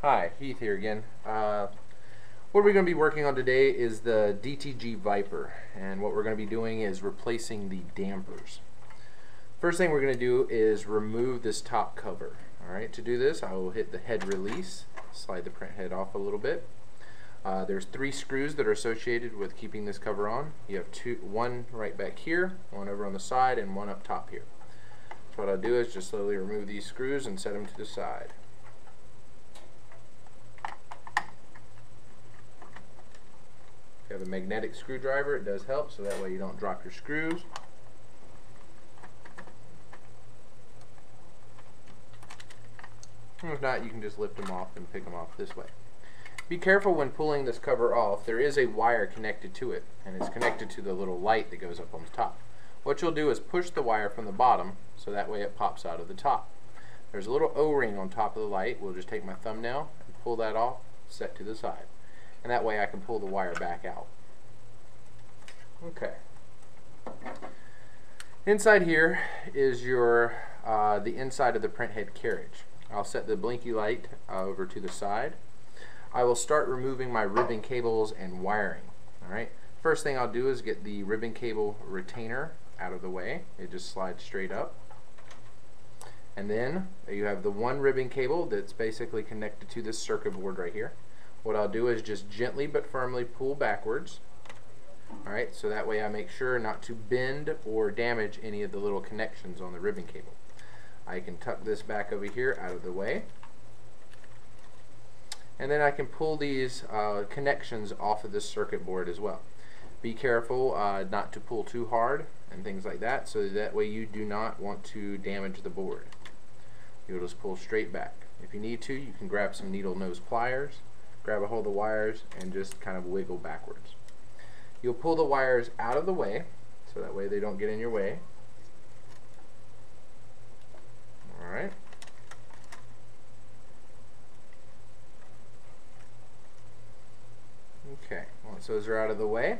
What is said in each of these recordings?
Hi, Heath here again. What we're going to be working on today is the DTG Viper, and what we're going to be doing is replacing the dampers. First thing we're going to do is remove this top cover. Alright, to do this I will hit the head release, slide the print head off a little bit. There's 3 screws that are associated with keeping this cover on. You have one right back here, one over on the side, and one up top here. So what I'll do is just slowly remove these screws and set them to the side. If you have a magnetic screwdriver, it does help, so that way you don't drop your screws. If not, you can just lift them off and pick them off this way. Be careful when pulling this cover off. There is a wire connected to it, and it's connected to the little light that goes up on the top. What you'll do is push the wire from the bottom, so that way it pops out of the top. There's a little O-ring on top of the light. We'll just take my thumbnail and pull that off, set to the side. And that way I can pull the wire back out. Okay. Inside here is your the inside of the print head carriage. I'll set the blinky light over to the side. I will start removing my ribbon cables and wiring. Alright. First thing I'll do is get the ribbon cable retainer out of the way. It just slides straight up. And then you have the one ribbon cable that's basically connected to this circuit board right here. What I'll do is just gently but firmly pull backwards. Alright, so that way I make sure not to bend or damage any of the little connections on the ribbon cable. I can tuck this back over here out of the way. And then I can pull these connections off of this circuit board as well. Be careful not to pull too hard and things like that, so that way you do not want to damage the board. You'll just pull straight back. If you need to, you can grab some needle nose pliers, grab a hold of the wires, and just kind of wiggle backwards. You'll pull the wires out of the way, so that way they don't get in your way. Alright. Okay, once those are out of the way,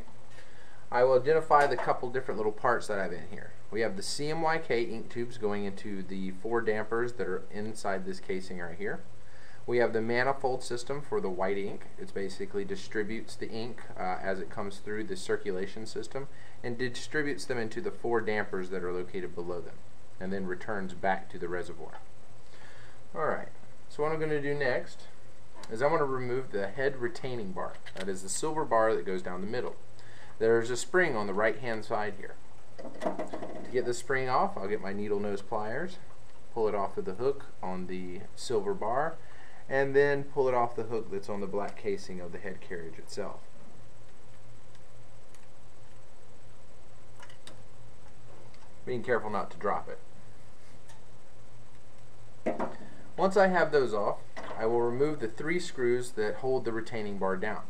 I will identify the couple different little parts that I have in here. We have the CMYK ink tubes going into the 4 dampers that are inside this casing right here. We have the manifold system for the white ink. It basically distributes the ink as it comes through the circulation system and distributes them into the 4 dampers that are located below them, and then returns back to the reservoir. Alright, so what I'm going to do next is I want to remove the head retaining bar. That is the silver bar that goes down the middle. There's a spring on the right hand side here. To get the spring off, I'll get my needle nose pliers, pull it off of the hook on the silver bar, and then pull it off the hook that's on the black casing of the head carriage itself. Being careful not to drop it. Once I have those off, I will remove the 3 screws that hold the retaining bar down.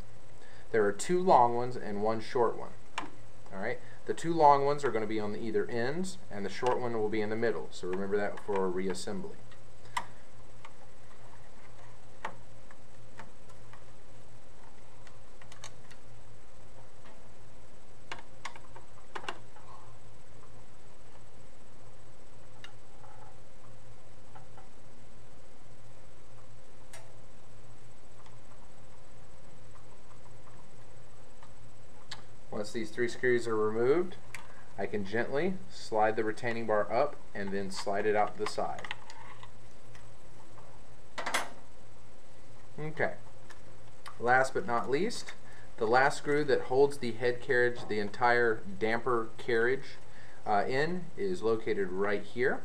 There are 2 long ones and 1 short one. Alright, the 2 long ones are going to be on either ends, and the short one will be in the middle, so remember that for reassembly. Once these 3 screws are removed, I can gently slide the retaining bar up and then slide it out to the side. Okay. Last but not least, the last screw that holds the head carriage, the entire damper carriage in, is located right here.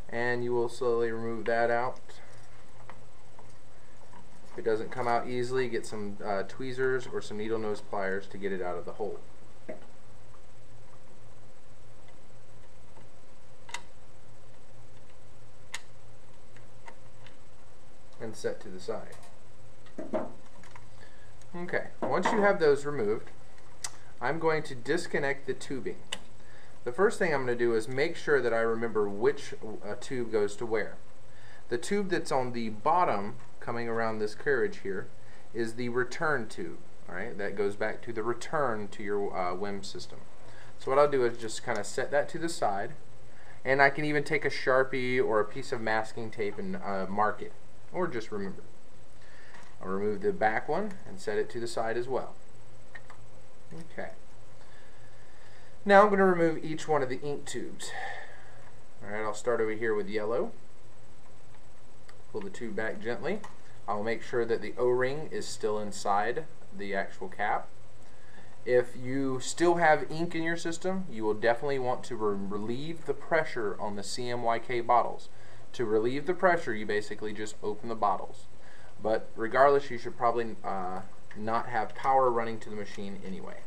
And you will slowly remove that out. If it doesn't come out easily, get some tweezers or some needle nose pliers to get it out of the hole. And set to the side. Okay, once you have those removed, I'm going to disconnect the tubing. The first thing I'm going to do is make sure that I remember which tube goes to where. The tube that's on the bottom coming around this carriage here is the return tube. Alright, that goes back to the return to your WIM system. So what I'll do is just kind of set that to the side, and I can even take a Sharpie or a piece of masking tape and mark it, or just remember. I'll remove the back one and set it to the side as well. Okay. Now I'm going to remove each one of the ink tubes. Alright, I'll start over here with yellow. Pull the tube back gently. I'll make sure that the O-ring is still inside the actual cap. If you still have ink in your system, you will definitely want to relieve the pressure on the CMYK bottles. To relieve the pressure, you basically just open the bottles. But regardless, you should probably not have power running to the machine anyway.